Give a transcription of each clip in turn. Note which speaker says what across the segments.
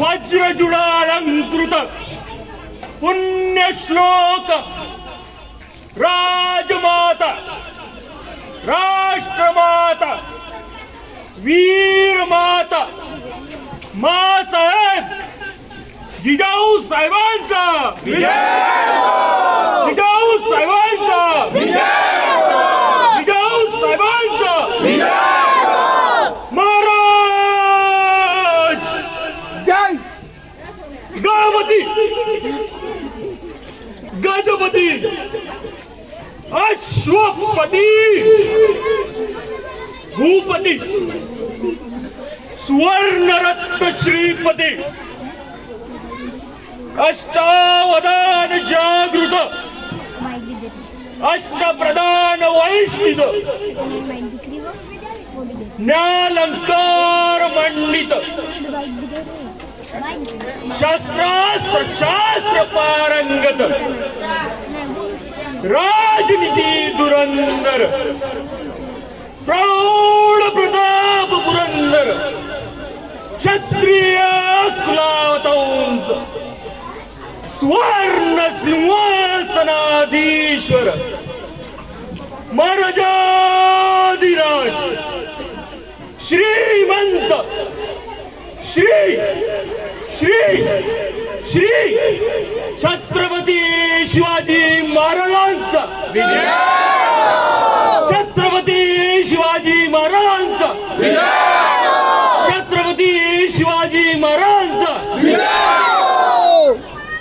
Speaker 1: वज्रजुडालंकृत पुण्यश्लोक राजमाता राष्ट्रमाता वीरमाता मासाहेब जिजाऊ साहेबांचा जिजाऊ साहेबांचा जिजाऊ साहेबांचा महाराज जय गणपती गजपती अश्वपती भूपती सुवर्णरत्न श्रीपती अष्टावधान जागृत अष्टप्रधान वैष्णित ज्ञानलंकार मंडित शास्त्रास्त्र शास्त्र पारंगत राजनीती धुरंधर प्रौढ प्रताप पुरंदर क्षत्रिय कुलावतंस स्वर्ण सिंहासनाधीश्वर महाराजाधिराज श्रीमंत श्री श्री श्री छत्रपती शिवाजी महाराजांचा विजय छत्रपती शिवाजी महाराजांचा विजय छत्रपती शिवाजी महाराजांचा विजय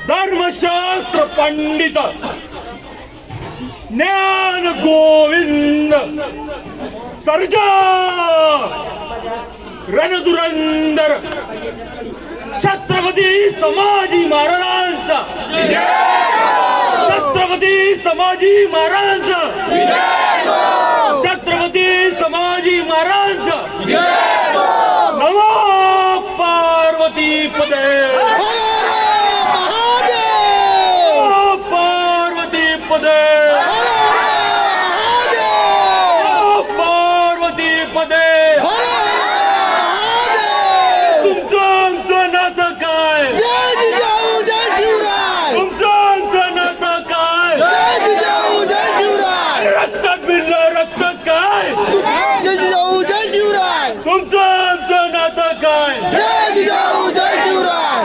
Speaker 1: धर्मशास्त्र पंडित ज्ञान गोविंद सर्जा रणधुरंदर छत्रपती संभाजी महाराजांचा छत्रपती संभाजी महाराजांचा छत्रपती संभाजी महाराजांचा नमो पार्वती पदे पार्वती पदे पार्वती पदे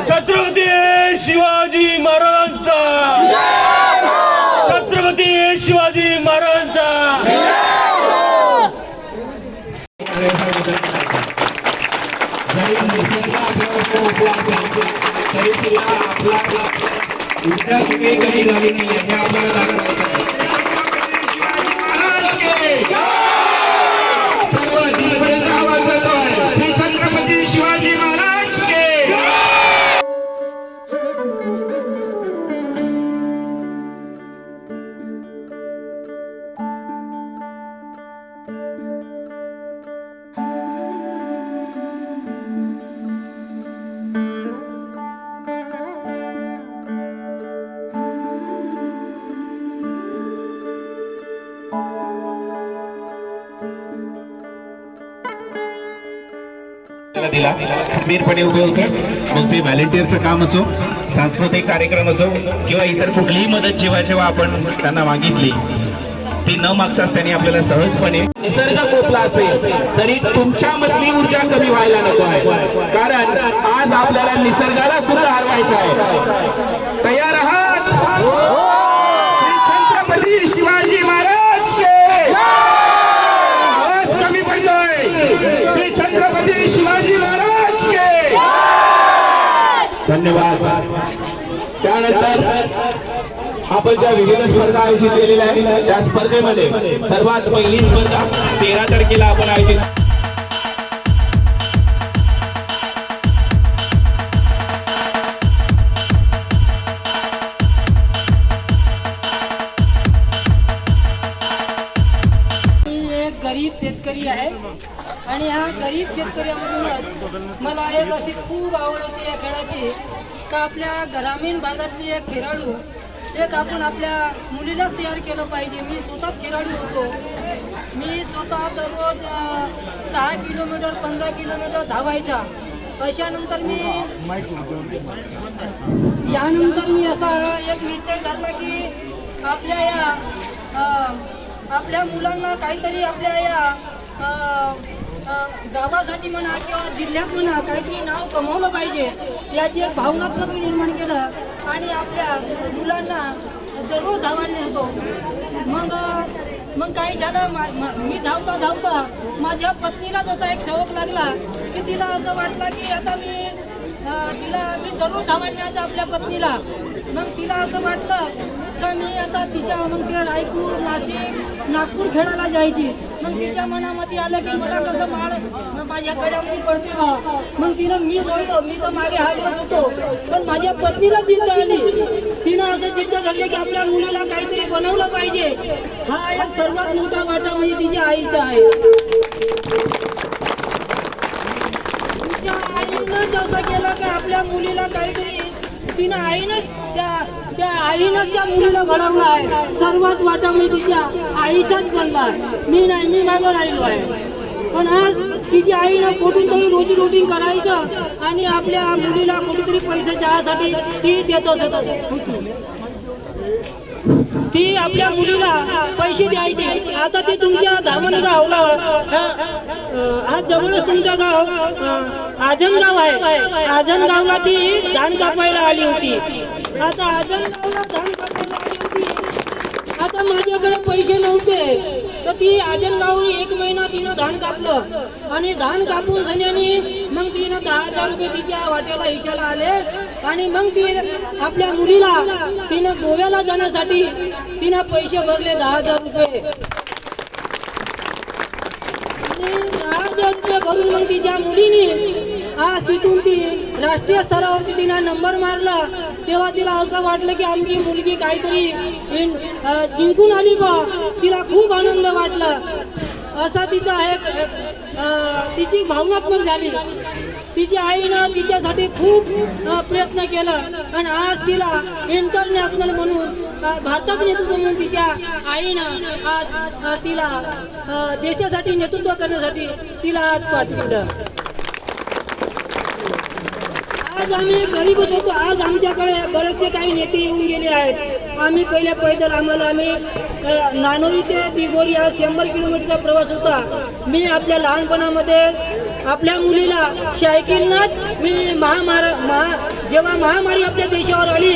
Speaker 1: छत्रपती शिवाजी महाराजांचा छत्रपती शिवाजी महाराजांचा
Speaker 2: दिला खंबीरपणे उभे होते मग ते व्हॉलंटिअरचं काम असो सांस्कृतिक कार्यक्रम असो किंवा इतर कुठलीही मदत जेव्हा आपण त्यांना मागितली ती न मागताच त्यांनी आपल्याला सहजपणे निसर्ग कोपला असेल तरी तुमच्यामधली ऊर्जा कमी व्हायला नको आहे कारण आज आपल्याला निसर्गाला सुद्धा हरवायचं आहे तयार आहात श्री छत्रपती शिवाजी महाराज के आवाज कमी पडलोय श्री छत्रपती शिवाजी महाराज के धन्यवाद त्यानंतर आपण ज्या विविध स्पर्धा आयोजित केलेल्या आहेत त्या स्पर्धेमध्ये सर्वात पहिली स्पर्धा 13 तारखेला आपण आयोजित
Speaker 3: गरीब शेतकरी आहे आणि ह्या गरीब शेतकऱ्यामधूनच मला एक अशी खूप आवड होती या खेळाची का आपल्या ग्रामीण भागातली एक खेळाडू एक आपण आपल्या मुलीलाच तयार केलं पाहिजे। मी स्वतःच खेळाडू होतो। मी स्वतः दररोज 10 किलोमीटर 15 किलोमीटर धावायचा अशानंतर मी असा एक निश्चय धरला की आपल्या मुलांना काहीतरी आपल्या या गावासाठी म्हणा किंवा जिल्ह्यात म्हणा काहीतरी नाव कमवलं पाहिजे याची एक भावनात्मक मी निर्माण केलं आणि आपल्या मुलांना दररोज धावायला होतो. मग काय झालं, मी धावता माझ्या पत्नीला तसा एक शौक लागला की तिला असं वाटलं की आता मी दररोज धावायला न्यायचं आपल्या पत्नीला. मग तिला असं वाटलं का मी आता तिच्या मग ते रायपूर नाशिक नागपूर खेळायला जायची. मग तिच्या मनामध्ये आलं की मला कसं बाळ माझ्या गड्यामध्ये पडते बा. मग तिनं मी सोडलं, मी तर मागे हात होतो पण माझ्या पत्नीला जिद्द आली. तिनं असं जिद्द धरले की आपल्या मुलीला काहीतरी बनवलं पाहिजे. हा एक सर्वात मोठा वाटा म्हणजे तिच्या आईचा आहे. तिच्या आईनं जसं केलं की आपल्या मुलीला काहीतरी तिनं आईनं त्या मुलीला घडवलं आहे. सर्वात वाटा म्हणजे तिच्या आईचाच बनला आहे. मी मागं राहिलो आहे. पण आज तिची आईनं कुठून तरी रोजी करायचं आणि आपल्या मुलीला कुठेतरी पैसे चहासाठी ती देत होती. ती आपल्या मुलीला पैसे द्यायचे. आता ती तुमच्या धामणगावला आज जवळच तुमचं गाव आजनगाव आहे. आजनगावला ती धान कापायला आली होती. आता आजनगावला धान कापायला आली होती. आता माझ्याकडे पैसे नव्हते तर ती आजनगाववर 1 महिना तिनं धान कापलं आणि धान कापून झाल्याने मग तिनं 10,000 रुपये तिच्या वाट्याला हिशाला आले आणि मग ती आपल्या मुलीला तिनं गोव्याला जाण्यासाठी तिनं पैसे भरले 10,000 रुपये. आणि 10,000 रुपये भरून मग तिच्या मुलीने आज तिथून ती राष्ट्रीय स्तरावरती तिनं नंबर मारला. तेव्हा तिला असं वाटलं की आमची मुलगी काहीतरी जिंकून आली बा. तिला खूप आनंद वाटला. असा तिचा एक तिची भावनात्मक झाली. तिच्या आईनं तिच्यासाठी खूप प्रयत्न केलं आणि आज तिला इंटरनॅशनल म्हणून भारताचं नेतृत्व म्हणून तिच्या आईनं आज तिला देशासाठी नेतृत्व करण्यासाठी तिला आज पाठवलं. आज आम्ही गरीबच होतो. आज आमच्याकडे बरेचसे काही नेते येऊन गेले आहेत. आम्ही पहिले पैदल आम्ही नानोरी ते दिगोरी 100 किलोमीटरचा प्रवास होता. मी आपल्या लहानपणामध्ये आपल्या मुलीला सायकलनंच मी जेव्हा महामारी आपल्या देशावर आली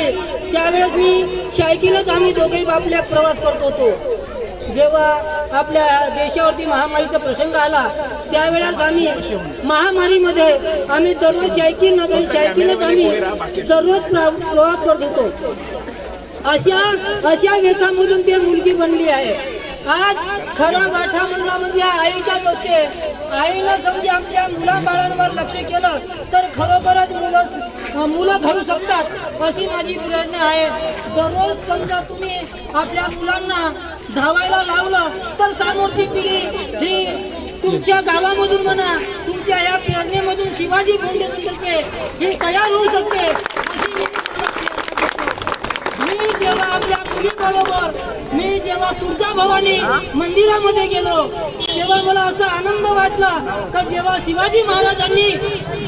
Speaker 3: त्यावेळेस मी सायकलच आम्ही दोघेही आपल्या प्रवास करत होतो. जेव्हा आपल्या देशावरती महामारीचा प्रसंग आला त्यावेळेस आम्ही महामारीमध्ये आम्ही दररोज सायकलच आम्ही दररोज प्रवास करत होतो. अशा वेथामधून ते मुलगी बनली आहे. आज खरा गाठा म्हणला म्हणजे आईच्याच होते. आईनं समजा आपल्या मुलाबाळांवर लक्ष केलं तर खरोखरच मुलं घडू शकतात अशी माझी प्रेरणा आहे. दररोज समजा तुम्ही आपल्या मुलांना धावायला लावलं तर समोरची पिढी ही तुमच्या गावामधून म्हणा तुमच्या या प्रेरणेमधून शिवाजी फाउंडेशनतर्फे ही तयार होऊ शकते. मी जेव्हा आपल्या मुलीबरोबर जेव्हा तुळजाभवानी मंदिरामध्ये गेलो तेव्हा मला असा आनंद वाटला का जेव्हा शिवाजी महाराजांनी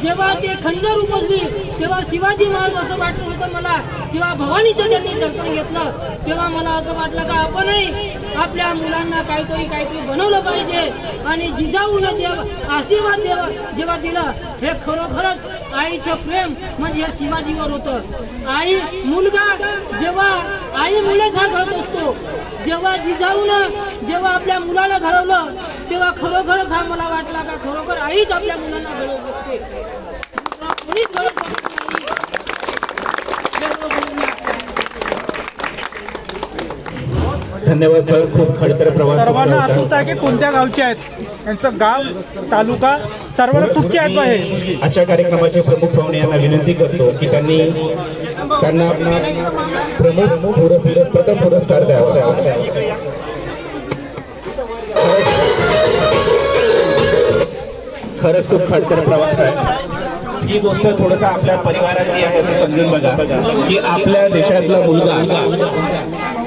Speaker 3: जेव्हा ते खंजर उपसली तेव्हा शिवाजी महाराज असं वाटलं होतं मला. जेव्हा भवानीचं त्यांनी दर्शन घेतलं तेव्हा मला असं वाटलं का आपणही आपल्या मुलांना काहीतरी बनवलं पाहिजे. आणि जिजाऊनं जेव्हा आशीर्वाद जेव्हा दिलं हे खरोखरच आईचं प्रेम म्हणजे हे शिवाजीवर होतं. आई मुलगा जेव्हा आई मुलेच हा घडत असतो. जेव्हा जिजाऊनं जेव्हा आपल्या मुलाला घडवलं तेव्हा खरोखरच हा मला वाटला का खरोखर आईच आपल्या मुलांना घडवू शकते. कोणीच घडवू शकत नाही.
Speaker 2: धन्यवाद सर. खूप खडतर प्रवास.
Speaker 4: सर्वांना आतुरता आहे की कोणत्या गावचे आहेत, त्यांचं गाव तालुका सर्व कुठचे आहेत आहे.
Speaker 2: आजच्या कार्यक्रमाचे प्रमुख पाहुणे यांना विनंती करतो की त्यांना प्रथम पुरस्कार द्यावा. खरंच खूप खडतर प्रवास आहे. ही गोष्ट थोडंसं आपल्या परिवारातली आहे असं समजून बघा की आपल्या देशातला मुलगा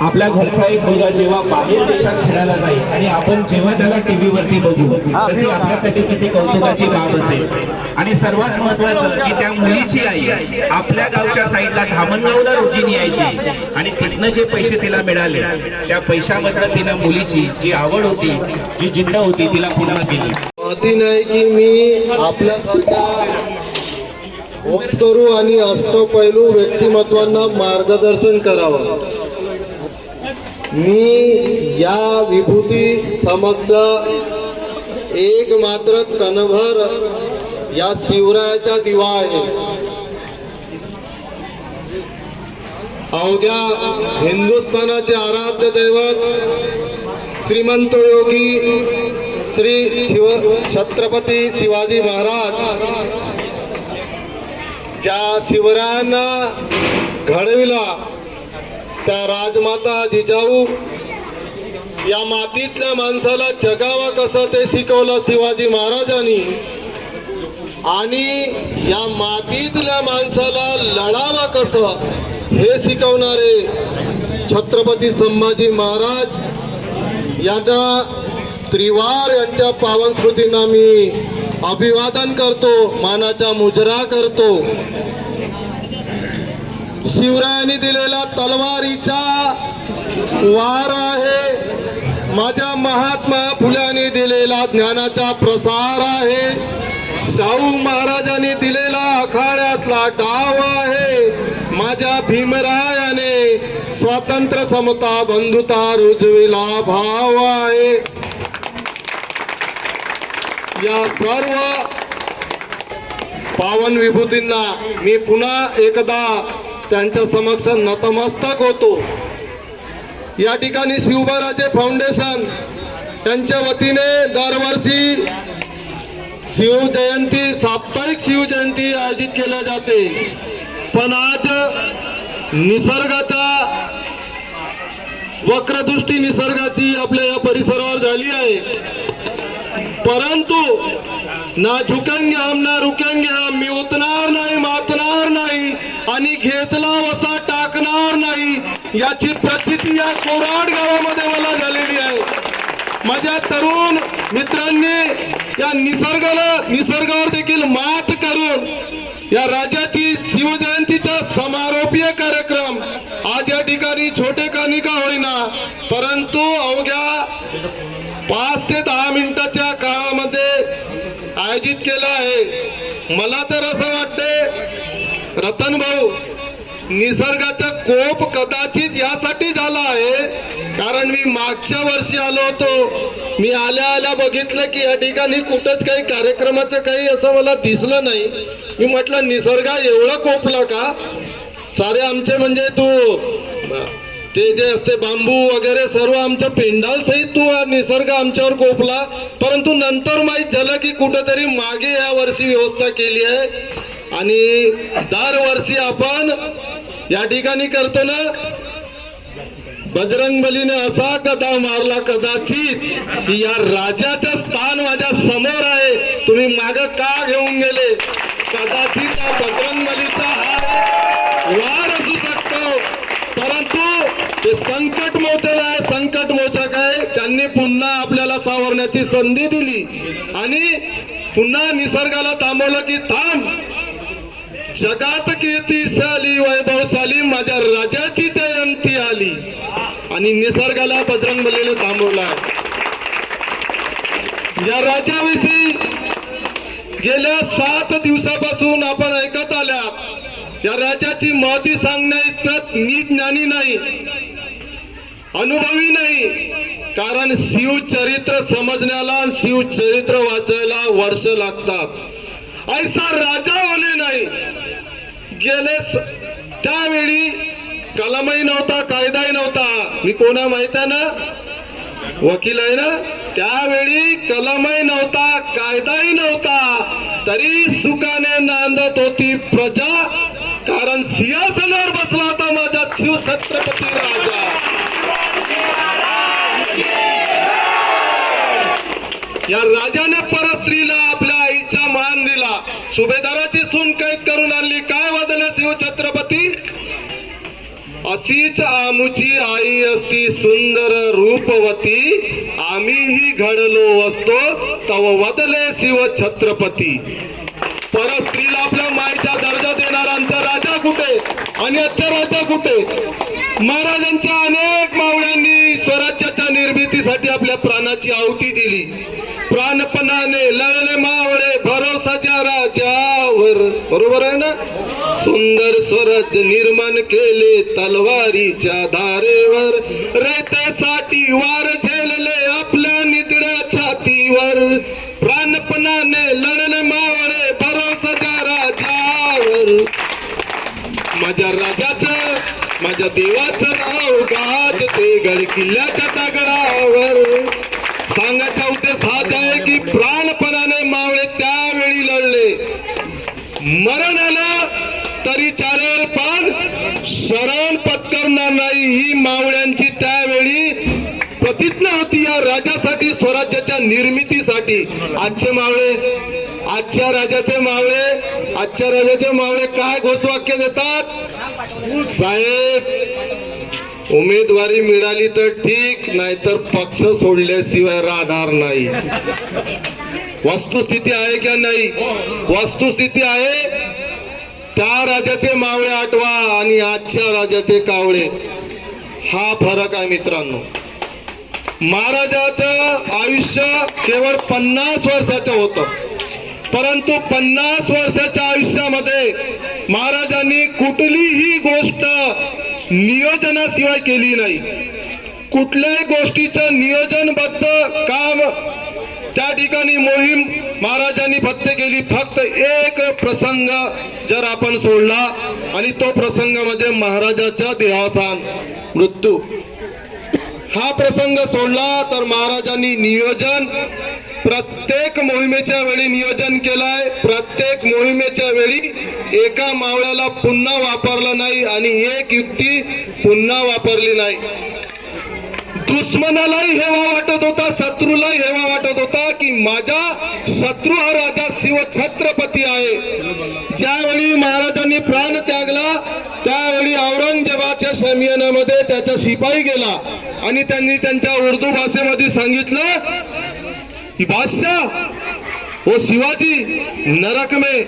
Speaker 2: आपल्या घरचा एक मुलगा जेव्हा बाहेर देशात खेळायला जाईल आणि आपण जेव्हा त्याला टीव्ही वरती बघू तर ती आपल्यासाठी किती कौतुकाची बाब असेल. आणि सर्वात महत्वाचं की त्या मुलीची आई आपल्या गावच्या साईडला धामणगावला रोजीने यायची आणि तिथनं जे पैसे तिला मिळाले त्या पैशामधनं तिनं मुलीची जी आवड होती, जी जिद्द होती, तिला पूर्ण केली.
Speaker 5: माती नाही की मी आपल्यासारख्या होतकरू आणि अष्टपैलू व्यक्तिमत्वांना मार्गदर्शन करावं. मी या विभूती समक्ष एक मात्र कणभर या शिवरायाचा दिवा आहे. अवघ्या हिंदुस्थानाचे आराध्य दैवत श्रीमंत योगी श्री छत्रपती शिवाजी महाराज ज्या शिवरायांना घडविला त्या राजमाता जिजाऊ या मातीतल्या माणसाला जगावं कसं ते शिकवलं शिवाजी महाराजांनी. आणि या मातीतल्या माणसाला लढावं कसं हे शिकवणारे छत्रपती संभाजी महाराज यांना त्रिवार यांच्या पावन स्मृतींना मी अभिवादन करतो, मानाचा मुजरा करतो. शिवरायांनी दिलेला तलवारीचा वार आहे, माझ्या महात्मा फुल्यांनी दिलेला ज्ञानाचा प्रसार आहे, शाहू महाराजांनी दिलेला आखाड्यातला डाव आहे, माझ्या भीमरायाने स्वातंत्र्य समता बंधुता रुजविला भाव आहे. या सर्व पावन विभूतींना मी पुन्हा एकदा त्यांच्या समक्ष नतमस्तक होतो. या ठिकाणी शिवबराजे फाउंडेशन यांच्या वतीने दरवर्षी शिवजयंती, साप्ताहिक शिवजयंती आयोजित केल्या जाते. पण आज निसर्गाचा वक्रदृष्टी निसर्गाची आपल्या या परिसरावर झाली आहे. परंतु ना झुकेंगे हम ना रुकेंगे हम, मी उतणार नाही, मातणार नाही आणि घेतला वसा टाकणार नाही, याची प्रचिती या कोराड गावामध्ये मला झालेली आहे. माझ्या तरुण मित्रांनी या निसर्गावर देखील मात करून या राजाची शिवजयंतीचा समारोपीय कार्यक्रम आज या ठिकाणी छोटे कानी का होईना परंतु अवघ्या 5 ते 10 मिनिटाच्या काळामध्ये आयोजित केला आहे. मला तर असं वाटते रतन भाऊ, निसर्गाचा कोप कदाचित यासाठी झाला आहे कारण मी मागच्या वर्षी आलो होतो. मी आल्या बघितलं की या ठिकाणी कुठंच काही कार्यक्रमाचं काही असं मला दिसलं नाही. मी म्हटलं निसर्गा एवढं कोपला का? सारे आमचे म्हणजे तू ते जे असते बांबू वगैरे सर्व आमच्या पेंडाल सहित तू निसर्ग आमच्यावर कोपला. परंतु नंतर माहीत झालं की कुठंतरी मागे या वर्षी व्यवस्था केली आहे आणि दरवर्षी आपण या ठिकाणी करतो ना. बजरंगबलीने असा गदा मारला कदाचित या राजाचं स्थान माझ्या समोर आहे, तुम्ही माग का घेऊन गेले? कदाचित या बजरंगबलीचा हा वार असू शकतो, परंतु ते संकट मोचक आहे, संकट मोचक आहे. त्यांनी पुन्हा आपल्याला सावरण्याची संधी दिली आणि पुन्हा निसर्गाला थांबवलं की थांब, जगात कीर्तिशाली वैभवशाली माझ्या राजाची जयंती आली आणि निसर्गाला बजरंगबलीने थांबवला. या राजाविषयी गेल्या 7 दिवसापासून आपण ऐकत आल्यात. या राजाची महती सांगण्या इतपत नीत ज्ञानी नाही, अनुभवी नाही, कारण शिवचरित्र समजण्याला शिवचरित्र वाचायला वर्ष लागतात. ऐसा राजा होणे नाही. गेले त्यावेळी कलमही नव्हता, कायदाही नव्हता. मी कोणा माहित आहे ना, वकील आहे ना. त्यावेळी कलमही नव्हता, कायदाही नव्हता, तरी सुखाने नांदत होती प्रजा, कारण सिंहासनावर बसला होता माझा शिव छत्रपती राजा. या राजाने परस्त्रीला आपल्या आईचा मान दिला, सुभेदाराची सून कैद करून आणली. काय वाजले शिव छत्रपती? अशीच आमुची आई असती सुंदर रूपवती, आम्हीही घडलो असतो तव वदले शिव छत्रपती. परत स्त्रीला आपल्या मायचा दर्जा देणारा आमचा राजा कुठे आणि आजचा राजा कुठे? महाराजांच्या अनेक मावळ्यांनी स्वराज्याच्या निर्मितीसाठी आपल्या प्राणाची आहुती दिली. प्राणपणाने लढले मावळे भरोसाच्या राजावर. बरोबर आहे ना? सुंदर स्वराज्य निर्माण केले तलवारीच्या धारेवर, रयतेसाठी वार झेलले आपल्या नितड्या छातीवर. प्राणपणाने लढले मावळे भरोसाच्या राजावर. माझ्या राजाचं माझ्या देवाचं नाव गाजते गड किल्ल्याच्या दगडावर. सांगायचा उद्देश हाच आहे की प्राणपणाने मावळे त्यावेळी लढले. मरण आलं तरी चालेल पण शरण पत्करणार नाही, ही मावळ्यांची त्यावेळी प्रतिज्ञा होती या राजासाठी, स्वराज्याच्या निर्मितीसाठी. आजचे मावळे, आजच्या राजाचे मावळे काय घोषवाक्य देतात? साहेब उमेदवारी मिळाली तर ठीक, नाहीतर पक्ष सोडल्याशिवाय राहणार नाही. वस्तुस्थिती आहे का नाही? वस्तुस्थिती आहे. त्या राजाचे मावळे आठवा आणि आजच्या राजाचे कावळे, हा फरक आहे मित्रांनो. महाराजाचं आयुष्य केवळ 50 वर्षाचं होतं, परंतु 50 वर्षाच्या आयुष्यामध्ये महाराजांनी कुठलीही गोष्ट नियोजनाशिवाय केली नाही. कुठल्याही गोष्टीचं नियोजनबद्ध काम त्या ठिकाणी मोहीम महाराजांनी फक्त केली. फक्त एक प्रसंग जर आपण सोडला आणि तो प्रसंग म्हणजे महाराजाच्या देहावसान, मृत्यू. हा प्रसंग सोडला तर महाराजांनी नियोजन प्रत्येक मोहिमेच्या वेळी नियोजन केलाय. प्रत्येक मोहिमेच्या वेळी एका मावळ्याला पुन्हा वापरलं नाही आणि एक युक्ती पुन्हा वापरली नाही. दुश्मनालाही हेवा वाटत होता, शत्रूलाही हेवा वाटत होता की माझा शत्रू हा राजा शिव छत्रपती आहे. ज्यावेळी महाराजांनी प्राण त्यागला त्यावेळी औरंगजेबाच्या शामियानामध्ये त्याचा शिपाई गेला आणि त्यांनी त्यांच्या उर्दू भाषेमध्ये सांगितलं की बादशाह वो शिवाजी नरक में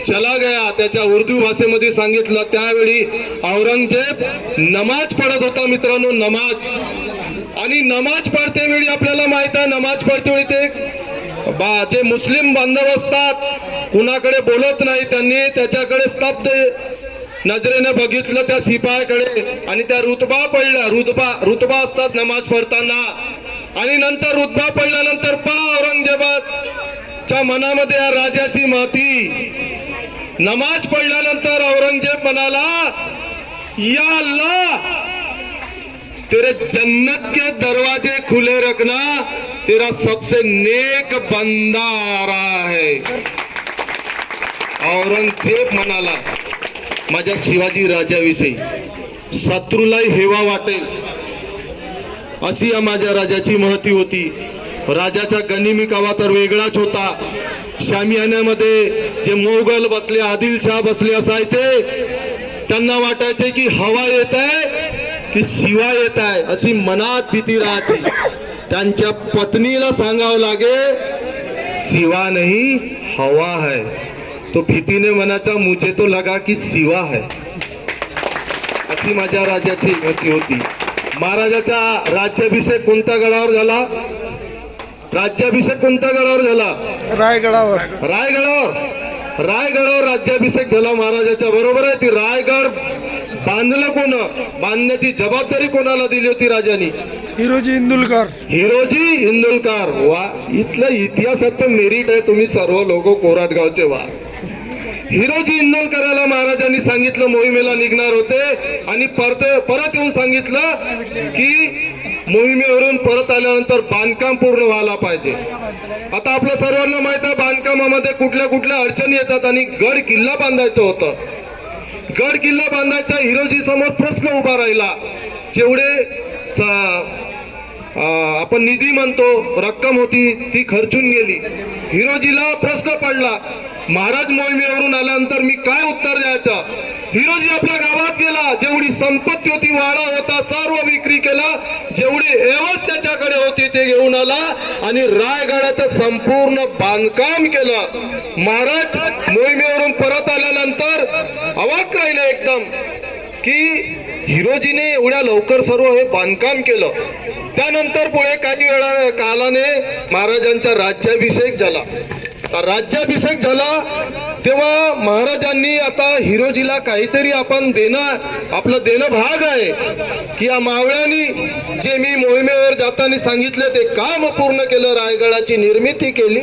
Speaker 5: चला गया. त्याच्या उर्दू भाषेमध्ये सांगितलं. त्यावेळी औरंगजेब नमाज पडत होता मित्रांनो, नमाज. आणि नमाज पडते वेळी आपल्याला माहित आहे, नमाज पडते वेळी ते जे मुस्लिम बांधव असतात कुणाकडे बोलत नाही, त्यांनी त्याच्याकडे स्तब्ध नजरेने बघितलं त्या शिपायाकडे आणि त्या रुतबा पडल्या. रुतबा असतात नमाज पडताना. आणि नंतर रुतबा पडल्यानंतर औरंगजेबाच्या मनामध्ये या राजाची महती. नमाज पडल्यानंतर औरंगजेब म्हणाला, या अल्लाह तेरे जन्नत के दरवाजे खुले रखना, तेरा सबसे नेक बंदा आ रहा है. औरंगजेब म्हणाला माझ्या शिवाजी राजाविषयी शत्रूलाही हेवा वाटेल अशी या माझ्या राजाची महती होती. राजाचा गनिमी कावा तर वेगळाच होता. शामियान्यामध्ये जे मोगल बसले, आदिलशाह बसले असायचे, त्यांना वाटायचे की हवा येत आहे की शिवा येत आहे, अशी मनात भीती राहायची. त्यांच्या पत्नीला सांगावं लागे शिवा नहीं हवा है. तो भीतीने मनाचा मुझे तो लगा की शिवा है. अशी माझ्या राजाची गती होती. महाराजाचा राज्याभिषेक कोणत्या गडावर झाला? राज्याभिषेक कोणत्या गडावर झाला?
Speaker 4: रायगडावर.
Speaker 5: रायगडावर राज्याभिषेक झाला महाराजाच्या. बरोबर आहे. ती रायगड बांधलं कोण? बांधण्याची जबाबदारी कोणाला दिली होती राजांनी?
Speaker 4: हिरोजी इंदुलकर.
Speaker 5: वा, इथलं इतिहासात तर मेरिट आहे. तुम्ही सर्व लोक कोराटगावचे. वा, हिरोजी इंदुलकराला महाराजांनी सांगितलं, मोहिमेला निघणार होते आणि परत येऊन सांगितलं की मोहिमेवरून परत आल्यानंतर बांधकाम पूर्ण व्हायला पाहिजे. आता आपल्या सर्वांना माहित आहे बांधकामामध्ये कुठल्या कुठल्या अडचणी येतात आणि गड किल्ला बांधायचं होतं. गड किल्ला बांधायचा हिरोजी समोर प्रश्न उभा राहिला. जेवढे आपण निधी म्हणतो रक्कम होती ती खर्चून गेली. हिरोजीला प्रश्न पडला, महाराज मोहिमेवरून आल्यानंतर मी काय उत्तर द्यायचं? हिरोजी आपल्या गावात गेला, जेवढी संपत्ती होती, वाडा होता, सर्व विक्री केला, जेवढी एवज त्याच्याकडे होती ते घेऊन आला आणि रायगडाचं संपूर्ण बांधकाम केलं. महाराज मोहिमेवरून परत आल्यानंतर अवाक राहिले एकदम की हिरोजीने एवढ्या लवकर सर्व हे बांधकाम केलं. त्यानंतर पुढे काही वेळा कालाने महाराजांचा राज्याभिषेक झाला. राज्याभिषेक झाला तेव्हा महाराजांनी आता हिरोजीला काहीतरी आपण आपलं देणं भाग आहे की या मावळ्यांनी जे मी मोहिमेवर जाताना सांगितलं ते काम पूर्ण केलं, रायगडाची निर्मिती केली.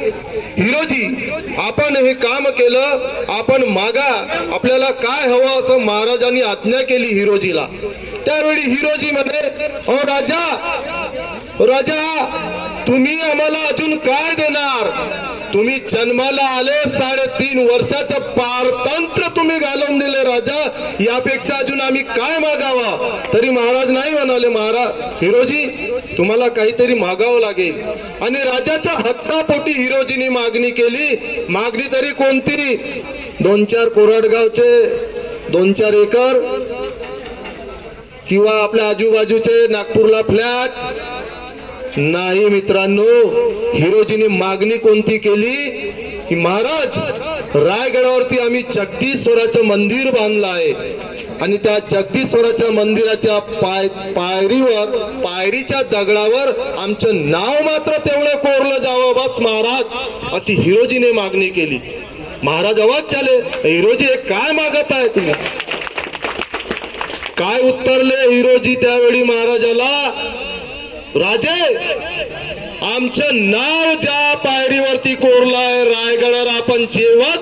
Speaker 5: हिरोजी आपण हे काम केलं, आपण मागा, आपल्याला काय हवं असं महाराजांनी आज्ञा केली हिरोजीला. त्यावेळी हिरोजी म्हणे, ओ राजा तुम्ही आम्हाला अजून काय देणार? तुम्ही जन्माला आले, 3.5 वर्षाचं पारतंत्र्य तुम्ही घालून दिले राजा, यापेक्षा अजून आम्ही काय मागावं? तरी महाराज नाही म्हणाले, महाराज हिरोजी तुम्हाला काहीतरी मागावं लागेल. आणि राजाच्या हक्कापोटी हिरोजीने मागणी केली. मागणी तरी कोणती? 2-4 कोरडगावचे 2-4 एकर किंवा आपल्या आजूबाजूचे नागपूरला फ्लॅट नाही. मित्रांनो, हिरोजीने मागणी कोणती केली की महाराज रायगडावरती आम्ही जगदीश्वराचं मंदिर बांधलं आहे आणि त्या जगदीश्वराच्या मंदिराच्या पायरीच्या दगडावर आमचं नाव मात्र तेवढं कोरलं जावं बस महाराज, अशी हिरोजीने मागणी केली. महाराज अवाक झाले, हिरोजी हे काय मागत आहे तुम्ही? काय उत्तरले हिरोजी त्यावेळी महाराजाला? राजे आमचं नाव ज्या पायरीवरती कोरलाय रायगडावर, आपण जेव्हा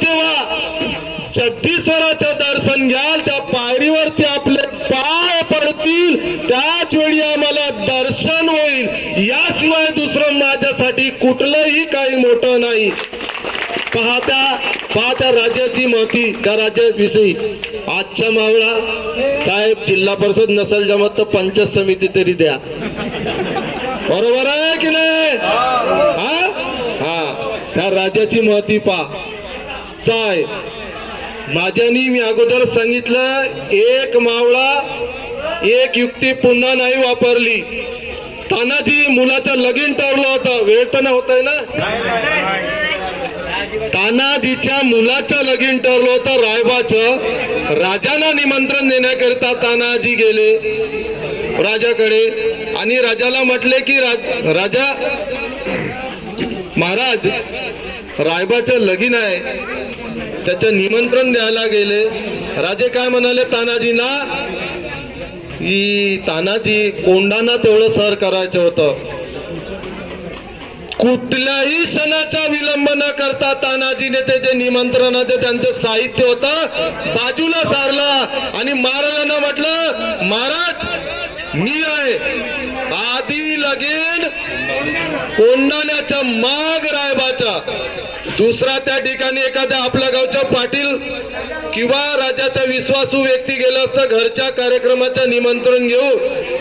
Speaker 5: जगदीश्वराचं दर्शन घ्याल त्या पायरीवरती आपले पाय पडतील, त्याच वेळी आम्हाला दर्शन होईल. याशिवाय दुसरं माझ्यासाठी कुठलंही काही मोठं नाही. पाहत्या राज्याची महती, त्या राज्याविषयी आजच्या मावळा साहेब जिल्हा परिषद नसेल जमत तर पंचायत समिती तरी द्या, बरोबर आहे की नाही? हा त्या राज्याची महती पा साहेब. माझ्यानी मी अगोदर सांगितलं, एक मावळा एक युक्ती पुन्हा नाही वापरली. तानाजी मुलाचं लगीन ठरलं होतं, वेळ तर होतंय ना, तानाजीच्या मुलाचं लगीन ठरलं होतं रायबाचं. राजाला निमंत्रण देण्याकरिता तानाजी गेले राजाकडे आणि राजाला म्हटले की राजा महाराज रायबाचं लगीन आहे, त्याचं निमंत्रण द्यायला गेले. राजे काय म्हणाले तानाजींना की तानाजी कोंडाना तेवढं सर करायचं होतं. कुठल्याही क्षणाचा विलंब न करता तानाजीने ते जे निमंत्रणाचं त्यांचं साहित्य होतं बाजूला सारलं आणि महाराजांना म्हटलं, महाराज मी आहे, आधी लगीन कोंडाण्याचा माग रायबाचा. दुसरा त्या ठिकाणी एखाद्या आपल्या गावचा पाटील किंवा राजाचा विश्वासू व्यक्ती गेला असता घरच्या कार्यक्रमाचं निमंत्रण घेऊ,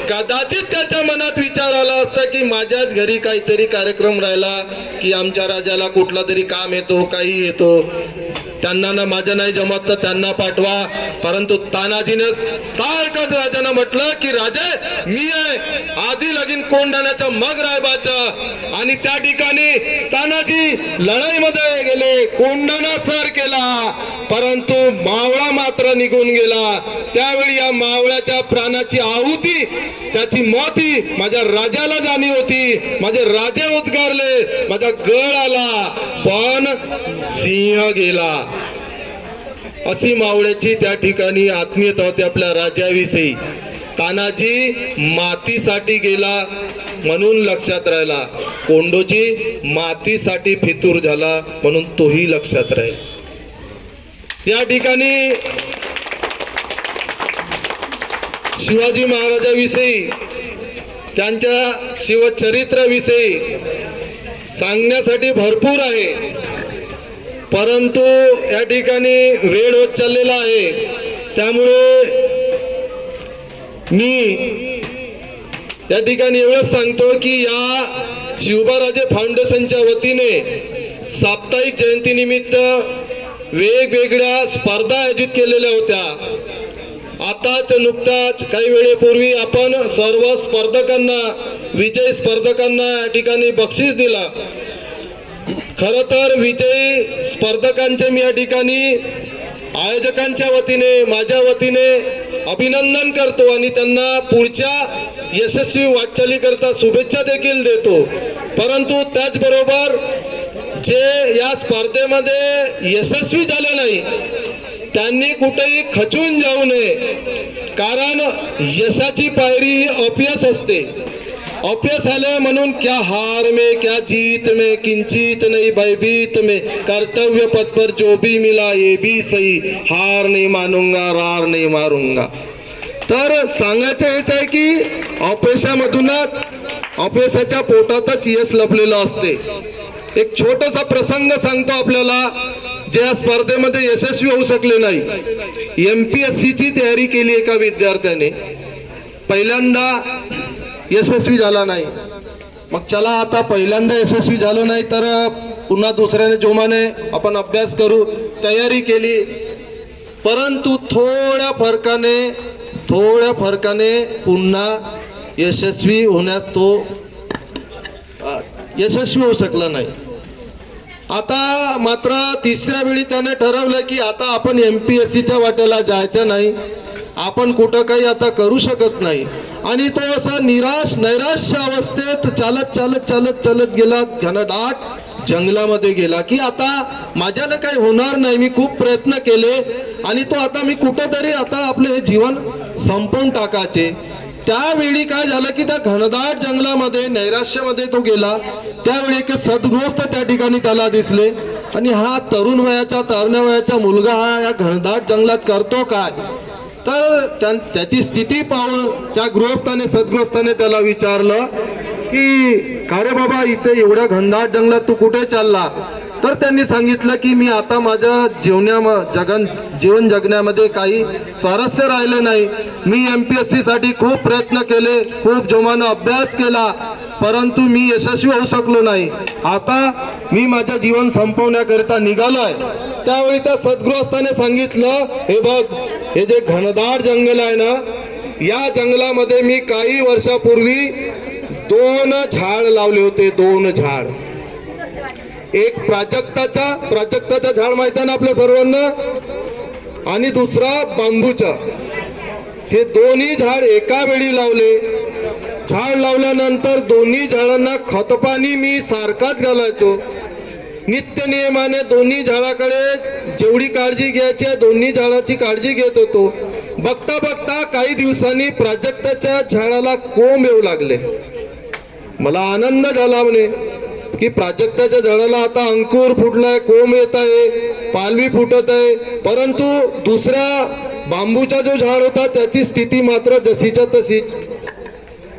Speaker 5: कदाचित त्याच्या मनात विचार आला असता की माझ्याच घरी काहीतरी कार्यक्रम राहिला की आमच्या राजाला कुठला तरी काम येतो, काही येतो, त्यांना ना माझं नाही जमत तर त्यांना पाठवा. परंतु तानाजीने ताळकत राजांना म्हटलं की राजे मी आहे, आधी लगीन कोंडाण्याचं मग रायबाचं. आणि त्या ठिकाणी तानाजी लढाईमध्ये गेले, कोंडाणा सर केला, परंतु मावळा मात्र निघून गेला. त्यावेळी या मावळ्याच्या प्राणाची आहुती, त्याची मौती माझ्या राजाला जाणी होती. माझे राजे उद्गारले, माझा गळ आला पण सिंह गेला. अशी मावळ्याची त्या ठिकाणी आत्मीयता होती आपल्या राजाविषयी. तानाजी मातीसाठी गेला म्हणून लक्षात राहिला, कोंडोजी मातीसाठी फितूर झाला म्हणून तोही लक्षात राहील. या ठिकाणी शिवाजी महाराजाविषयी, त्यांच्या शिवचरित्राविषयी सांगण्यासाठी भरपूर आहे, परंतु या ठिकाणी वेळ होत चाललेला आहे. त्यामुळे मी या ठिकाणी एवढंच सांगतो की या शिवबाराजे फाउंडेशनच्या वतीने साप्ताहिक जयंतीनिमित्त वेगवेगळ्या स्पर्धा आयोजित केलेल्या होत्या. आताच नुकताच काही वेळेपूर्वी आपण सर्व स्पर्धकांना, विजयी स्पर्धकांना या ठिकाणी बक्षीस दिला. खरं तर विजयी स्पर्धकांचे मी या ठिकाणी आयोजकांच्या वतीने, माझ्या वतीने अभिनंदन करतो आणि त्यांना पुढच्या यशस्वी वाटचालीकरता शुभेच्छा देखील देतो. परंतु त्याचबरोबर जे या स्पर्धेमध्ये यशस्वी झाले नाही त्यांनी कुठेही खचून जाऊ नये, कारण यशाची पायरी ही अपयश असते. अपयश आले म्हणून क्या हार में क्या जीत में किंचित नहीं भयभीत में कर्तव्य पथ पर जो भी मिला ये भी सही, हार नहीं मानूंगा रार नहीं मारूंगा. तर सांगायचं हेच आहे की अपयशामधूनच, अपयशाच्या पोटातच यश लपलेलं असते. एक छोटासा प्रसंग सांगतो आपल्याला, जे या स्पर्धेमध्ये यशस्वी होऊ शकले नाही. MPSC ची तयारी केली एका विद्यार्थ्याने, पहिल्यांदा यशस्वी झाला नाही. मग चला आता पहिल्यांदा यशस्वी झालो नाही तर पुन्हा दुसऱ्याने जोमाने आपण अभ्यास करू, तयारी केली. परंतु थोड्या फरकाने पुन्हा यशस्वी होण्यास तो यशस्वी होऊ शकला नाही. आता मात्र तिसऱ्या वेळी त्याने ठरवलं की आता आपण MPSCच्या वाटेला जायचं नाही, आपण कुठं काही आता करू शकत नाही. आणि तो असा नैराश्य अवस्थेत चालत गेला, घनदाट जंगलामध्ये गेला की आता माझ्याने काही होणार नाही. मी खूप प्रयत्न केले आणि तो आता मी कुठंतरी आता आपले हे जीवन संपवून टाकायचे. त्यावेळी काय झालं की त्या घनदाट जंगलामध्ये नैराश्यामध्ये तो गेला. त्यावेळी एक सद्गृहस्थ त्या ठिकाणी त्याला दिसले आणि हा तरण्या वयाचा मुलगा हा या घनदाट जंगलात करतो काय. तर त्याची स्थिती पाहून त्या सद्गृहस्थाने त्याला विचारलं की का रे बाबा, इथे एवढ्या घनदाट जंगलात तू कुठे चालला. तर त्यांनी सांगितलं की मी आता माझ्या जीवन जगण्यामध्ये काही स्वारस्य राहिलं नाही. मी MPSC साठी खूप प्रयत्न केले, खूप जोमानं अभ्यास केला, परंतु मी यशस्वी होऊ शकलो नाही. आता मी माझं जीवन संपवण्याकरिता निघालोय. त्यावेळी त्या सद्गृहस्थाने सांगितलं, हे बघ, हे जे घनदाट जंगल आहे ना, या जंगलामध्ये मी काही वर्षापूर्वी 2 झाड लावले होते. 2 झाड, एक प्राजक्ताचा झाड माहित आहे ना आपल्या सर्वांना, आणि दुसरा बांबूचा. हे दोन्ही झाड एका वेळी लावले. झाड लावल्यानंतर दोन्ही झाडांना खतपाणी मी सारखाच घालायचो. नित्य नियमाने दोन्ही झाडाकडे जेवढी काळजी घ्यायची आहे दोन्ही झाडाची काळजी घेत होतो. बघता बघता काही दिवसांनी प्राजक्ताच्या झाडाला कोंब येऊ लागले. मला आनंद झाला म्हणे की प्राजक्ताच्या झाडाला आता अंकुर फुटलाय, कोंब येत आहे, पालवी फुटत आहे. परंतु दुसऱ्या बांबूचा जो झाड होता त्याची स्थिती मात्र जशीच्या तशीच.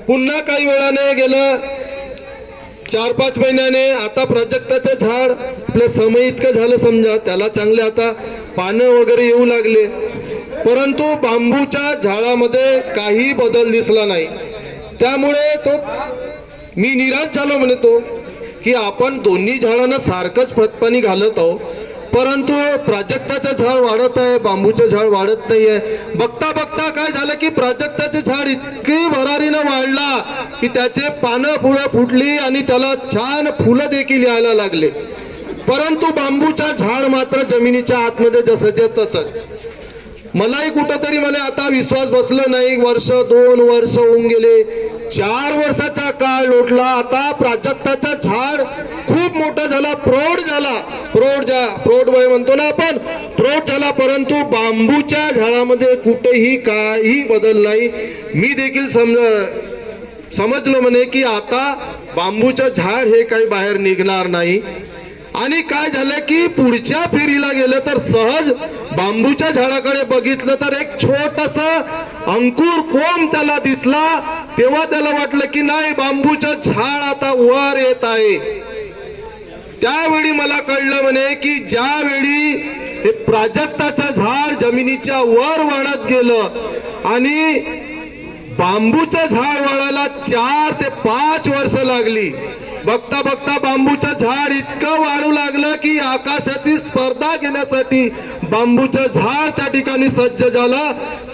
Speaker 5: पुन्हा काही वेळाने गेलं, 4-5 महिन्याने आता प्राजक्ताचं झाड आपल्या समय इतकं झालं समजा, त्याला चांगले आता पानं वगैरे येऊ लागले. परंतु बांबूच्या झाडामध्ये काही बदल दिसला नाही. त्यामुळे मी निराश झालो म्हणतो की आपण दोन्ही झाडांना सारखंच खतपाणी घालत आहोत, परंतु प्राजक्ताचं झाड वाढत आहे, बांबूचं झाड वाढत नाहीये. बघता बघता काय झालं की प्राजक्ताचे झाड इतके भरारीनं वाढला की त्याचे पानं फुलं फुटली आणि त्याला छान फुलं देखील यायला लागले. परंतु बांबूचं झाड मात्र जमिनीच्या आतमध्ये जसंच्या तसंच. मलाही कुठंतरी मला आता विश्वास बसला नाही. 1-2 वर्ष होऊन गेले, 4 वर्षाचा काळ लोटला. आता प्राजक्ताचा झाड खूप मोठा झाला, प्रौढ वय म्हणतो ना आपण, प्रौढ झाला. परंतु बांबूच्या झाडामध्ये कुठेही काही बदल नाही. मी देखील समजलो म्हणे की आता बांबूचं झाड हे काही बाहेर निघणार नाही. आणि काय झालं की पुढच्या फेरीला गेलं तर सहज बांबूच्या झाडाकडे बघितलं तर एक छोटासा अंकुर कोंब त्याला दिसला. तेव्हा त्याला वाटलं की नाही, बांबूचं झाड आता वर येत आहे. त्यावेळी मला कळलं म्हणे की ज्यावेळी हे प्राजक्ताचं झाड जमिनीच्या वर वाढत गेलं आणि बांबूचं झाड वाढायला 4 ते 5 वर्ष लागली. बघता बघता बांबूचं झाड इतकं वाढू लागलं की आकाशाची स्पर्धा घेण्यासाठी बांबूचं झाड त्या ठिकाणी सज्ज झालं.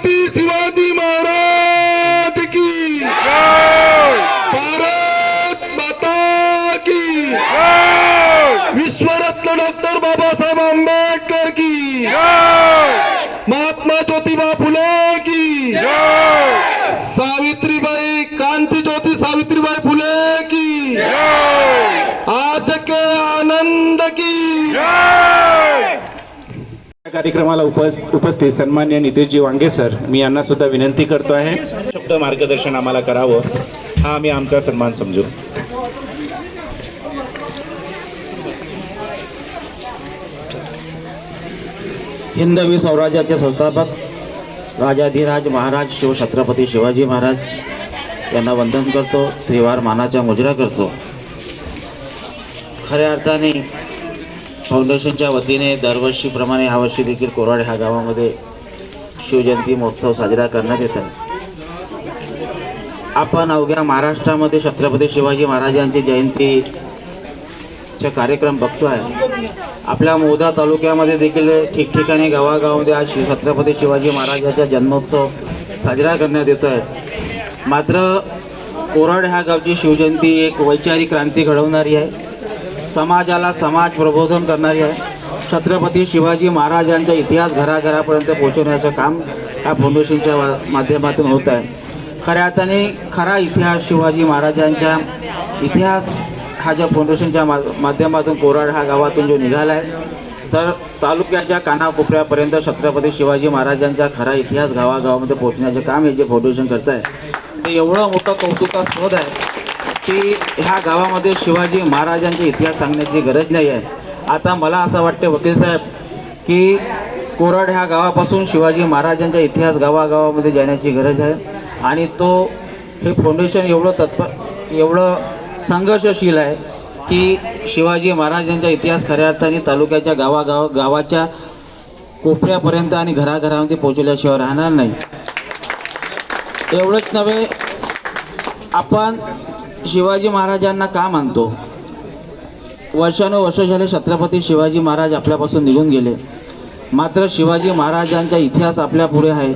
Speaker 5: छत्रपती शिवाजी महाराज की भारत माता की विश्वरत्न डॉक्टर बाबासाहेब आंबेडकर की महात्मा ज्योतिबा फुले की सावित्रीबाई क्रांति ज्योति सावित्रीबाई फुले की आज के आनंद की
Speaker 2: या कार्यक्रमाला उपस्थित सन्मान्य नितेशजी वांगे सर, मी यांना सुद्धा विनंती करतो आहे शब्द मार्गदर्शन आम्हाला करावं, हा आम्ही आमचा सन्मान समजू.
Speaker 6: हिंदवी स्वराज्याचे संस्थापक राजाधिराज महाराज शिवछत्रपती शिवाजी महाराज यांना वंदन करतो, त्रिवार मानाच्या मुजरा करतो. खऱ्या अर्थाने फाउंडेशनच्या वतीने दरवर्षीप्रमाणे यावर्षी देखील कोराड ह्या गावामध्ये शिवजयंती महोत्सव साजरा करण्यात येत आहे. आपण अवघ्या महाराष्ट्रामध्ये छत्रपती शिवाजी महाराजांची जयंतीचे कार्यक्रम बघतो आहे. आपल्या मोदा तालुक्यामध्ये देखील ठिकठिकाणी गावागावामध्ये आज छत्रपती शिवाजी महाराजांचा जन्मोत्सव साजरा करण्यात येतो आहे. मात्र कोराड ह्या गावची शिवजयंती एक वैचारिक क्रांती घडवणारी आहे, समाजाला समाज प्रबोधन करणारी आहे. छत्रपती शिवाजी महाराजांचा इतिहास घराघरापर्यंत पोहोचवण्याचं काम या फाउंडेशनच्या माध्यमातून होत आहे. खऱ्या अर्थाने खरा इतिहास शिवाजी महाराजांच्या इतिहास हा ज्या फाउंडेशनच्या माध्यमातून कोराड ह्या गावातून जो निघाला आहे, तर तालुक्याच्या कानाकोपऱ्यापर्यंत छत्रपती शिवाजी महाराजांचा खरा इतिहास गावागावामध्ये पोहोचण्याचं काम हे जे फाउंडेशन करत आहे ते एवढं मोठं कौतुकास्पद आहे की ह्या गावामध्ये शिवाजी महाराजांचा इतिहास सांगण्याची गरज नाही आहे. आता मला असं वाटते वकील साहेब की कोराड ह्या गावापासून शिवाजी महाराजांचा इतिहास गावागावामध्ये जाण्याची गरज आहे आणि तो हे फाउंडेशन एवढं संघर्षशील आहे की शिवाजी महाराजांचा इतिहास खऱ्या अर्थाने तालुक्याच्या गावाच्या कोपऱ्यापर्यंत आणि घराघरामध्ये पोहोचल्याशिवाय राहणार नाही. एवढंच नव्हे, आपण शिवाजी महाराजांना का मानतो? वर्षानुवर्ष झाले छत्रपती शिवाजी महाराज आपल्यापासून निघून गेले, मात्र शिवाजी महाराजांचा इतिहास आपल्या पुढे आहे.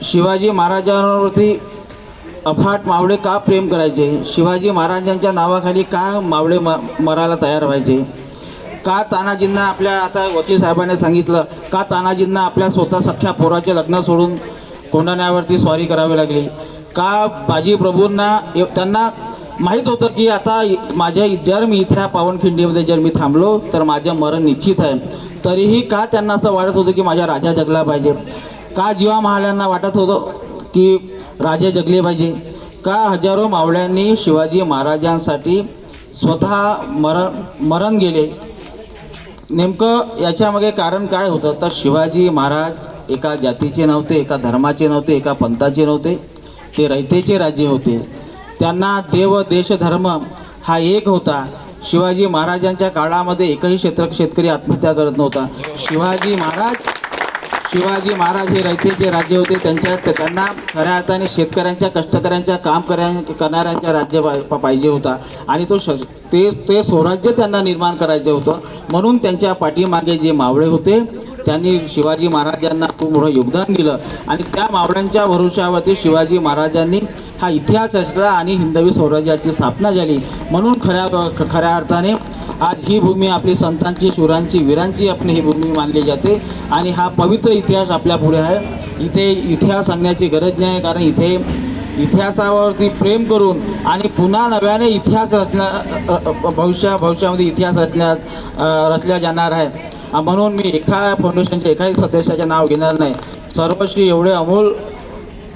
Speaker 6: शिवाजी महाराजांवरती अफाट मावळे का प्रेम करायचे? शिवाजी महाराजांच्या नावाखाली का मावळे मरायला तयार व्हायचे? का तानाजींना आपल्या, आता वकील साहेबांनी सांगितलं, का तानाजींना आपल्या स्वतः सख्या पोराचे लग्न सोडून कोंढाण्यावरती स्वारी करावी लागली? का बाजी प्रभूंना त्यांना माहीत होतं की आता जर मी इथे पावनखिंडीमध्ये जर मी थांबलो तर माझं मरण निश्चित आहे, तरीही का त्यांना असं वाटत होतं की माझा राजा जगला पाहिजे? का जीवा महाल्यांना वाटत होतं की राजे जगले पाहिजे? का हजारो मावळ्यांनी शिवाजी महाराजांसाठी स्वतः मरण गेले? नेमकं याच्यामागे कारण काय होतं? तर शिवाजी महाराज एका जातीचे नव्हते, एका धर्माचे नव्हते, एका पंथाचे नव्हते, ते रयतेचे राज्य होते. त्यांना देव देश धर्म हा एक होता. शिवाजी महाराजांच्या काळामध्ये एकही शेतकरी आत्महत्या करत नव्हता. शिवाजी महाराज हे रयतेचे राज्य होते. त्यांना खऱ्या अर्थाने शेतकऱ्यांच्या, कष्टकऱ्यांच्या, काम करणाऱ्यांच्या राज्य पाहिजे होता आणि ते स्वराज्य त्यांना निर्माण करायचं होतं. म्हणून त्यांच्या पाठीमागे जे मावळे होते त्यांनी शिवाजी महाराजांना खूप मोठं योगदान दिलं आणि त्या मावळ्यांच्या भरोशावरती शिवाजी महाराजांनी हा इतिहास रचला आणि हिंदवी स्वराज्याची स्थापना झाली. म्हणून खऱ्या अर्थाने आज ही भूमी आपली संतांची, शूरांची, वीरांची आपली ही भूमी मानली जाते आणि हा पवित्र इतिहास आपल्या पुढे आहे. इथे इतिहास सांगण्याची गरज नाही, कारण इथे इतिहासावरती प्रेम करून आणि पुन्हा नव्याने इतिहास भविष्यामध्ये इतिहास रचल्या जाणार आहे. म्हणून मी एका फाउंडेशनच्या एकाही सदस्याचे नाव घेणार नाही. सर्वश्री एवढे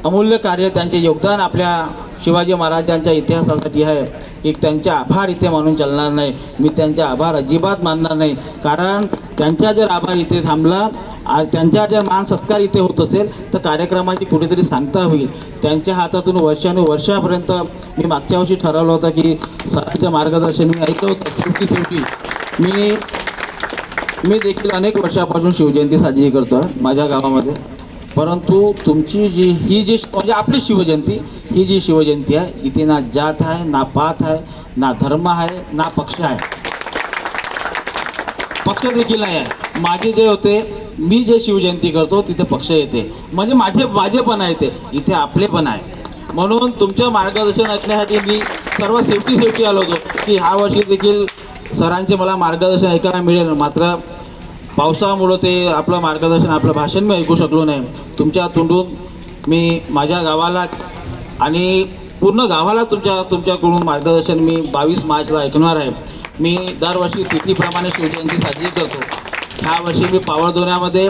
Speaker 6: अमूल्य कार्य, त्यांचे योगदान आपल्या शिवाजी महाराजांच्या इतिहासासाठी आहे की त्यांचे आभार इथे मानून चालणार नाही. मी त्यांचे आभार अजिबात मानणार नाही, कारण त्यांचा जर आभार इथे थांबला, त्यांचा जर मान सत्कार इथे होत असेल तर कार्यक्रमाची कुठेतरी सांगता होईल. त्यांच्या हातातून वर्षानुवर्षापर्यंत मी मागच्या वर्षी ठरवलं होतं की सरांचं मार्गदर्शन मी ऐकलं होतं. शेवटी मी देखील अनेक वर्षापासून शिवजयंती साजरी करतो आहे माझ्या गावामध्ये, परंतु तुमची ही जी म्हणजे आपली शिवजयंती, ही जी शिवजयंती आहे, इथे ना जात आहे, ना पात आहे, ना धर्म आहे, ना पक्ष आहे. पक्ष देखील नाही आहे. माझे जे होते मी जे शिवजयंती करतो तिथे पक्ष येते, म्हणजे माझेपणा येते, इथे आपलेपणा आहे. म्हणून तुमचं मार्गदर्शन ऐकण्यासाठी मी सर्व सेफ्टी आलो होतो की ह्या वर्षी देखील सरांचे मला मार्गदर्शन ऐकायला मिळेल. मात्र पावसामुळं ते आपलं मार्गदर्शन, आपलं भाषण मी ऐकू शकलो नाही. तुमच्या तोंडून मी माझ्या गावाला आणि पूर्ण गावाला तुमच्याकडून मार्गदर्शन मी 22 मार्चला ऐकणार आहे. मी दरवर्षी तिथीप्रमाणे शिवजयंती साजरी करतो. ह्या वर्षी मी पावळदोण्यामध्ये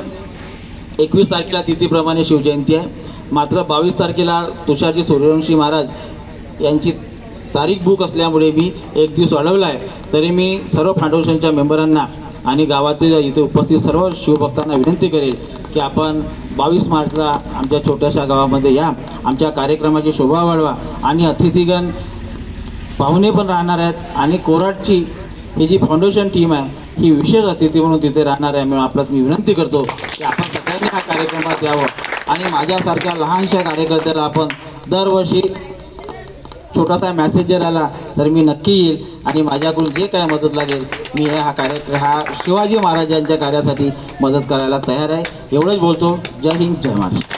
Speaker 6: 21 तारखेला तिथीप्रमाणे शिवजयंती आहे. मात्र 22 तारखेला तुषारजी सूर्यवंशी महाराज यांची तारीख बुक असल्यामुळे मी एक दिवस वाढवला आहे. तरी मी सर्व फाउंडेशनच्या मेंबरांना आणि गावातील इथे उपस्थित सर्व शिवभक्तांना विनंती करेल की आपण 22 मार्चला आमच्या छोट्याशा गावामध्ये या, आमच्या कार्यक्रमाची शोभा वाढवा आणि अतिथीगण पाहुणे पण राहणार आहेत. आणि कोराटची ही जी फाउंडेशन टीम आहे ही विशेष अतिथी म्हणून तिथे राहणार आहे. म्हणून आपल्याला मी विनंती करतो की आपण सगळ्यांनी ह्या कार्यक्रमात यावं आणि माझ्यासारख्या लहानशा कार्यकर्त्याला आपण दरवर्षी छोटासा मेसेज जर आला तर मी नक्की येईल आणि माझ्याकडून जे काय मदत लागेल मी हा शिवाजी महाराजांच्या कार्यासाठी मदत करायला तयार आहे. एवढंच बोलतो. जय हिंद, जय महाराष्ट्र.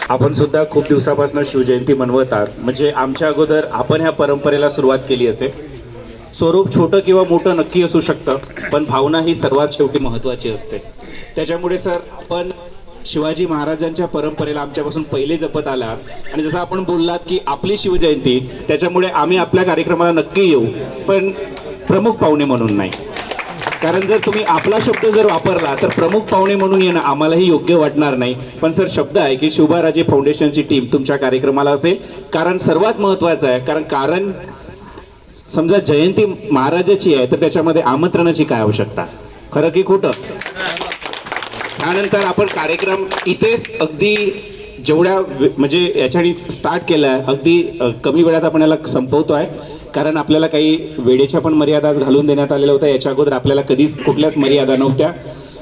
Speaker 2: आपण सुद्धा खूप दिवसापासून शिवजयंती मनवत आहात. म्हणजे आमच्या अगोदर आपण ह्या परंपरेला सुरुवात केली असेल. स्वरूप छोटं किंवा मोठं नक्की असू शकतं, पण भावना ही सर्वात शेवटी महत्त्वाची असते. त्याच्यामुळे सर आपण शिवाजी महाराजांच्या परंपरेला आमच्यापासून पहिले जपत आलात आणि जसं आपण बोललात की आपली शिवजयंती, त्याच्यामुळे आम्ही आपल्या कार्यक्रमाला नक्की येऊ, पण प्रमुख पाहुणे म्हणून नाही. कारण जर तुम्ही आपला शब्द जर वापरला तर प्रमुख पाहुणे म्हणून येणं आम्हालाही योग्य वाटणार नाही. पण सर शब्द आहे की शोभाराजे फाउंडेशनची टीम तुमच्या कार्यक्रमाला असेल. कारण सर्वात महत्त्वाचं आहे, कारण समजा जयंती महाराजाची आहे तर त्याच्यामध्ये आमंत्रणाची काय आवश्यकता, खरं की खोटं. त्यानंतर आपण कार्यक्रम इथेच अगदी जेवढ्या म्हणजे याच्याने स्टार्ट केला आहे अगदी कमी वेळात आपण याला संपवतो आहे. कारण आपल्याला काही वेळेच्या पण मर्यादा घालून देण्यात आलेल्या होत्या. याच्या अगोदर आपल्याला कधीच कुठल्याच मर्यादा नव्हत्या.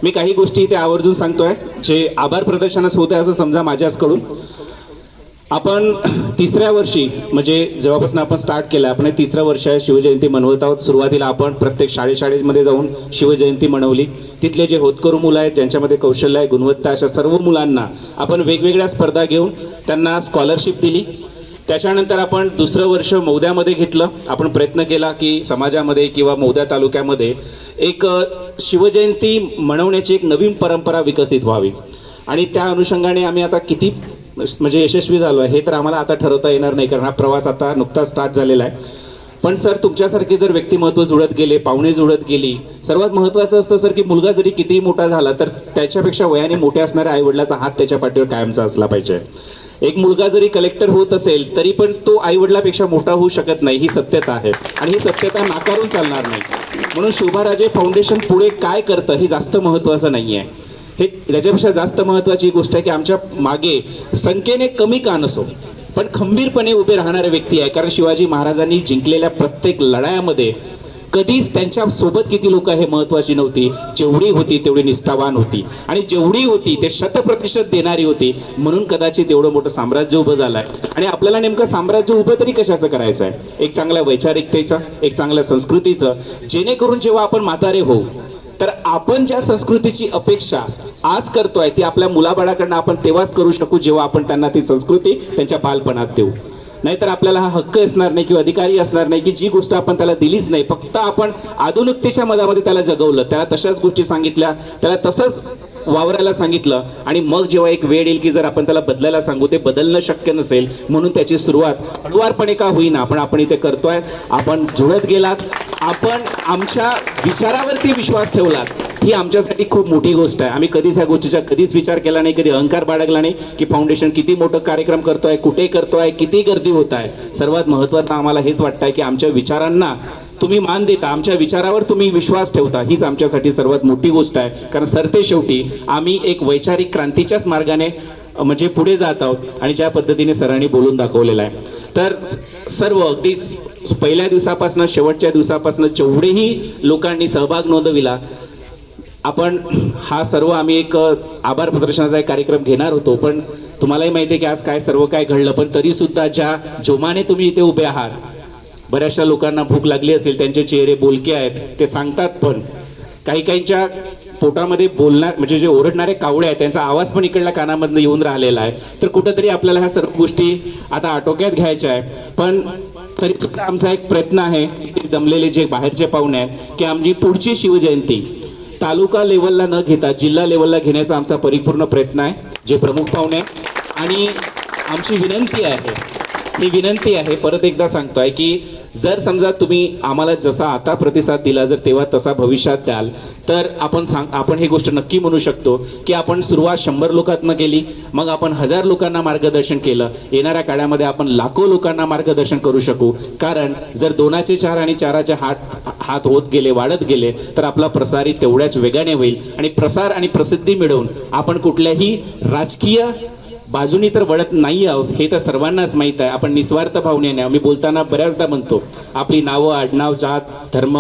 Speaker 2: मी काही गोष्टी इथे आवर्जून सांगतोय जे आभार प्रदर्शनच होतं असं समजा माझ्याचकडून. आपण तिसऱ्या वर्षी म्हणजे जेव्हापासून आपण स्टार्ट केलं आपण 3रं वर्ष आहे शिवजयंती मनवत आहोत. सुरुवातीला आपण प्रत्येक शाळेमध्ये जाऊन शिवजयंती मनवली. तिथले जे होतकरू मुलं आहेत ज्यांच्यामध्ये कौशल्य आहे, गुणवत्ता, अशा सर्व मुलांना आपण वेगवेगळ्या स्पर्धा घेऊन त्यांना स्कॉलरशिप दिली. त्याच्यानंतर आपण 2रं वर्ष मौद्यामध्ये घेतलं. आपण प्रयत्न केला की समाजामध्ये किंवा मौद्या तालुक्यामध्ये एक शिवजयंती मनवण्याची एक नवीन परंपरा विकसित व्हावी आणि त्या अनुषंगाने आम्ही आता किती म्हणजे यशस्वी झालो आहे हे तर आम्हाला आता ठरवता येणार नाही, कारण हा प्रवास आता नुकताच स्टार्ट झालेला आहे. पण सर तुमच्यासारखे जर व्यक्तिमत्व जुळत गेले, पाहुणे जुळत गेली, सर्वात महत्त्वाचं असतं सर की मुलगा जरी कितीही मोठा झाला तर त्याच्यापेक्षा वयाने मोठे असणाऱ्या आईवडिलाचा हात त्याच्या पाठीवर कायमचा असला पाहिजे. एक मुलगा जरी कलेक्टर होत असेल तरी पण तो आईवडिलापेक्षा मोठा होऊ शकत नाही, ही सत्यता आहे आणि ही सत्यता नाकारून चालणार नाही. म्हणून शोभाराजे फाउंडेशन पुढे काय करतं हे जास्त महत्त्वाचं नाही आहे. हे त्याच्यापेक्षा जास्त महत्त्वाची गोष्ट आहे की आमच्या मागे संख्येने कमी का नसो पण खंबीरपणे उभे राहणारे व्यक्ती आहे. कारण शिवाजी महाराजांनी जिंकलेल्या प्रत्येक लढायामध्ये कधीच त्यांच्या सोबत किती लोक हे महत्त्वाची नव्हती. जेवढी होती तेवढी निष्ठावान होती आणि जेवढी होती ते 100% देणारी होती. म्हणून कदाचित एवढं मोठं साम्राज्य उभं झालं आहे. आणि आपल्याला नेमकं साम्राज्य उभं तरी कशाचं करायचं आहे, एक चांगल्या वैचारिकतेचं, एक चांगल्या संस्कृतीचं, जेणेकरून जेव्हा आपण म्हातारे होऊ तर आपण ज्या संस्कृतीची अपेक्षा आज करतोय ती आपल्या मुलाबाळाकडनं आपण तेव्हाच करू शकू जेव्हा आपण त्यांना ती संस्कृती त्यांच्या बालपणात देऊ. नाहीतर आपल्याला हा हक्क असणार नाही किंवा अधिकारी असणार नाही की जी गोष्ट आपण त्याला दिलीच नाही, फक्त आपण आधुनिकतेच्या मधामध्ये त्याला जगवलं, त्याला तशाच गोष्टी सांगितल्या, त्याला तसंच वावरायला सांगितलं आणि मग जेव्हा एक वेळ येईल की जर आपण त्याला बदलायला सांगू ते बदलणं शक्य नसेल. म्हणून त्याची सुरुवात हळुवारपणे का होईना पण आपण इथे करतोय. आपण जुळत गेलात, आपण आमच्या विचारावरती विश्वास ठेवलात, ही आमच्यासाठी खूप मोठी गोष्ट आहे. आम्ही कधीच ह्या गोष्टीचा कधीच विचार केला नाही, कधी अहंकार बाळगला नाही की फाउंडेशन किती मोठं कार्यक्रम करतोय, कुठे करतोय, किती गर्दी होत आहे. सर्वात महत्त्वाचं आम्हाला हेच वाटतंय की आमच्या विचारांना तुम्ही मान देता, आमच्या विचारावर तुम्ही विश्वास ठेवता, हीच आमच्यासाठी सर्वात मोठी गोष्ट आहे. कारण सरते शेवटी आम्ही एक वैचारिक क्रांतीच्याच मार्गाने म्हणजे पुढे जात आहोत आणि ज्या पद्धतीने सरांनी बोलून दाखवलेलं आहे. तर सर्व अगदी पहिल्या दिवसापासून शेवटच्या दिवसापासून जेवढेही लोकांनी सहभाग नोंदविला, आपण हा सर्व आम्ही एक आभार प्रदर्शनाचा एक कार्यक्रम घेणार होतो. पण तुम्हालाही माहिती आहे की आज काय सर्व काय घडलं. पण तरीसुद्धा ज्या जोमाने तुम्ही इथे उभे आहात, बऱ्याचशा लोकांना भूक लागली असेल, त्यांचे चेहरे बोलके आहेत, ते सांगतात. पण काहींच्या पोटामध्ये बोलणार म्हणजे जे ओरडणारे कावळे आहेत त्यांचा आवाज पण इकडल्या कानामधनं येऊन राहिलेला आहे. तर कुठंतरी आपल्याला ह्या सर्व गोष्टी आता आटोक्यात घ्यायच्या आहे. पण तरी सुद्धा आमचा एक प्रयत्न आहे, इथे जमलेले जे बाहेरचे पाहुणे आहेत, की आमची पुढची शिवजयंती तालुका लेवलला न घेता जिल्हा लेवलला घेण्याचा आमचा परिपूर्ण प्रयत्न आहे. जे प्रमुख पाहुणे आहेत आणि आमची विनंती आहे परत एकदा सांगतोय की जर समजा तुम्ही आम्हाला जसा आता प्रतिसाद दिला जर तेव्हा तसा भविष्यात द्याल तर आपण ही गोष्ट नक्की म्हणू शकतो की आपण सुरुवात 100 लोकांतनं केली, मग आपण 1000 लोकांना मार्गदर्शन केलं, येणाऱ्या काळामध्ये आपण लाखो लोकांना मार्गदर्शन करू शकू. कारण जर 2चे 4 आणि 4चे हात होत गेले, वाढत गेले तर आपला प्रसारही तेवढ्याच वेगाने होईल. आणि प्रसार आणि प्रसिद्धी मिळवून आपण कुठल्याही राजकीय बाजूनी तर वळत नाही आहोत हे तर सर्वांनाच माहीत आहे. आपण निस्वार्थ भावनेने, आम्ही बोलताना बऱ्याचदा म्हणतो आपली नावं, आडनाव, जात, धर्म,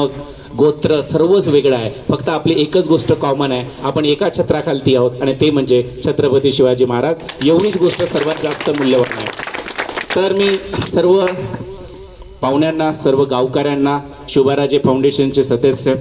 Speaker 2: गोत्र सर्वच वेगळं आहे, फक्त आपली एकच गोष्ट कॉमन आहे, आपण एका छत्राखालती आहोत आणि ते म्हणजे छत्रपती शिवाजी महाराज. एवढीच गोष्ट सर्वात जास्त मूल्यवान आहे. तर मी सर्व पाहुण्यांना, सर्व गावकऱ्यांना, शुभाराजे फाउंडेशनचे सदस्य,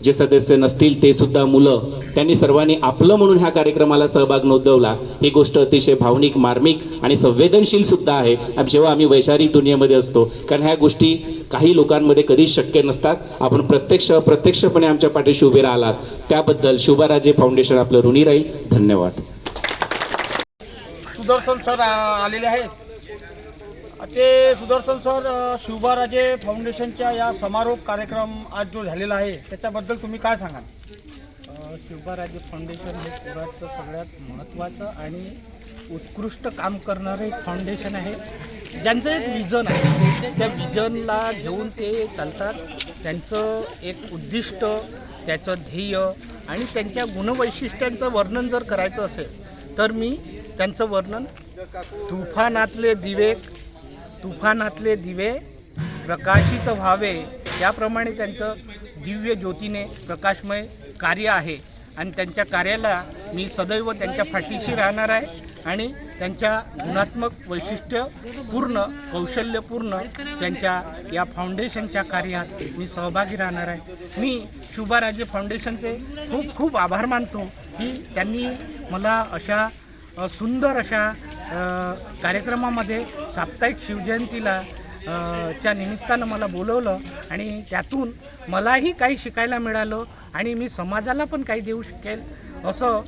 Speaker 2: जे सदस्य नसतील ते सुद्धा मुलं, त्यांनी सर्वांनी आपलं म्हणून ह्या कार्यक्रमाला सहभाग नोंदवला. ही गोष्ट अतिशय भावनिक, मार्मिक आणि संवेदनशील सुद्धा आहे जेव्हा आम्ही वैचारिक दुनियेमध्ये असतो. कारण ह्या गोष्टी काही लोकांमध्ये कधीच शक्य नसतात. आपण प्रत्यक्षपणे आमच्या पाठीशी उभे राहिलात त्याबद्दल शुभाराजे फाउंडेशन आपलं ऋणी राहील. धन्यवाद.
Speaker 4: सुदर्शन सर आलेले आहेत. ते सुदर्शन सर शिवबाराजे फाउंडेशनच्या या समारोप कार्यक्रम आज जो झालेला आहे त्याच्याबद्दल तुम्ही काय सांगाल?
Speaker 7: शिवबाराजे फाउंडेशन हे पुराचं सगळ्यात महत्त्वाचं आणि उत्कृष्ट काम करणारे फाउंडेशन आहे, ज्यांचं एक विजन आहे. त्या विजनला घेऊन ते चालतात. त्यांचं एक उद्दिष्ट, त्याचं ध्येय आणि त्यांच्या गुणवैशिष्ट्यांचं वर्णन जर करायचं असेल तर मी त्यांचं वर्णन तुफानातले दिवे प्रकाशित व्हावे याप्रमाणे त्यांचं दिव्य ज्योतीने प्रकाशमय कार्य आहे. आणि त्यांच्या कार्याला मी सदैव त्यांच्या पाठीशी राहणार आहे आणि त्यांच्या गुणात्मक वैशिष्ट्यपूर्ण, कौशल्यपूर्ण त्यांच्या या फाउंडेशनच्या कार्यात मी सहभागी राहणार आहे. मी शुभाराजे फाउंडेशनचे खूप खूप आभार मानतो की त्यांनी मला अशा सुंदर अशा कार्यक्रमामध्ये साप्ताहिक शिवजयंतीला च्या निमित्तानं मला बोलवलं आणि त्यातून मलाही काही शिकायला मिळालं आणि मी समाजाला पण काही देऊ शकेल असं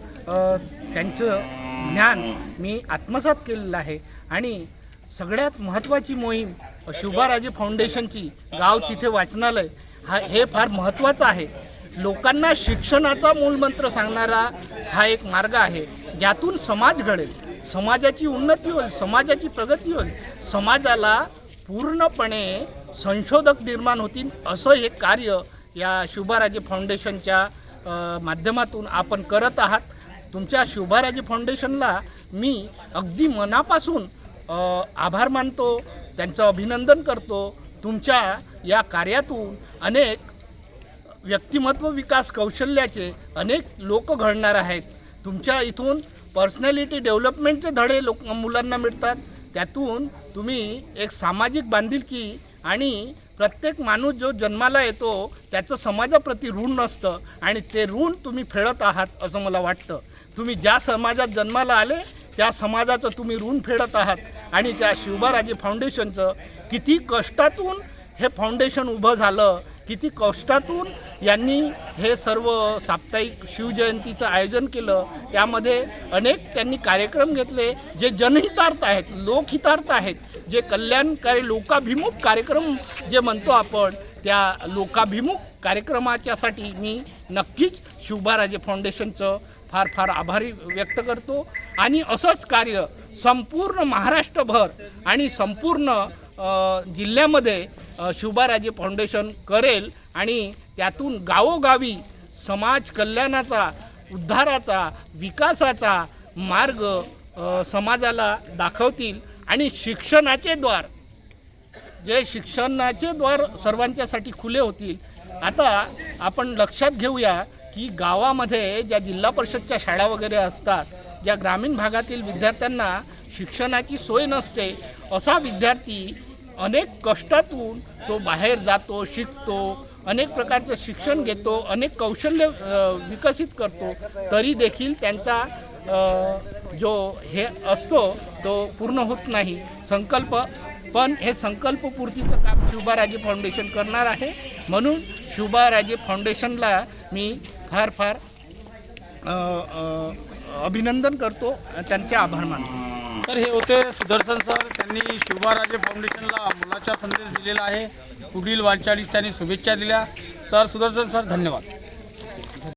Speaker 7: त्यांचं ज्ञान मी आत्मसात केलेलं आहे. आणि सगळ्यात महत्त्वाची मोहीम शुभाराजे फाउंडेशनची गाव तिथे वाचनालय हे फार महत्त्वाचं आहे. लोकांना शिक्षणाचा मूलमंत्र सांगणारा हा एक मार्ग आहे, ज्यातून समाज घडेल, समाजाची उन्नती होईल, समाजाची प्रगती होईल, समाजाला पूर्णपणे संशोधक निर्माण होतील. असं हे कार्य या शुभाराजे फाउंडेशनच्या माध्यमातून आपण करत आहात. तुमच्या शुभाराजे फाउंडेशनला मी अगदी मनापासून आभार मानतो, त्यांचं अभिनंदन करतो. तुमच्या या कार्यातून अनेक व्यक्तिमत्व विकास कौशल्याचे अनेक लोक घडणार आहेत. तुमच्या इथून पर्सनॅलिटी डेव्हलपमेंटचे धडे मुलांना मिळतात. त्यातून तुम्ही एक सामाजिक बांधिलकी आणि प्रत्येक माणूस जो जन्माला येतो त्याचं समाजाप्रती ऋण नसतं आणि ते ऋण तुम्ही फेडत आहात असं मला वाटतं. तुम्ही ज्या समाजात जन्माला आले त्या समाजाचं तुम्ही ऋण फेडत आहात. आणि त्या शुभाराजे फाउंडेशनचं किती कष्टातून हे फाउंडेशन उभं झालं, किती कष्टातून यांनी हे सर्व साप्ताहिक शिवजयंतीचं आयोजन केलं. त्यामध्ये अनेक त्यांनी कार्यक्रम घेतले जे जनहितार्थ आहेत, लोकहितार्थ आहेत, जे कल्याणकारी लोकाभिमुख कार्यक्रम जे म्हणतो आपण, त्या लोकाभिमुख कार्यक्रमाच्यासाठी मी नक्कीच शुभाराजे फाउंडेशनचं फार फार आभारी व्यक्त करतो. आणि असंच कार्य संपूर्ण महाराष्ट्रभर आणि संपूर्ण जिल्ह्यामध्ये शुभाराजे फाउंडेशन करेल आणि त्यातून गावोगावी समाज कल्याणाचा, उद्धाराचा, विकासाचा मार्ग समाजाला दाखवतील. आणि शिक्षणाचे द्वार सर्वांच्यासाठी खुले होतील. आता आपण लक्षात घेऊया की गावामध्ये ज्या जिल्हा परिषदच्या शाळा वगैरे असतात, ज्या ग्रामीण भागातील विद्यार्थ्यांना शिक्षणाची सोय नसते, असा विद्यार्थी अनेक कष्टातून तो बाहेर जातो, शिकतो, अनेक प्रकारचं शिक्षण घेतो, अनेक कौशल्य विकसित करतो, तरी देखील त्यांचा जो हे असतो तो पूर्ण होत नाही संकल्प. पण हे संकल्पपूर्तीचं काम शिवबाराजे फाउंडेशन करणार आहे. म्हणून शिवबाराजे फाउंडेशनला मी फार फार अभिनंदन करतो, त्यांचे आभार मानतो.
Speaker 4: तर हे होते सुदर्शन सर. त्यांनी शिवबाराजे फाउंडेशनला मुलाचा संदेश दिलेला आहे. पुढील वाटचालीस त्यांनी शुभेच्छा दिल्या. तर सुदर्शन सर, धन्यवाद.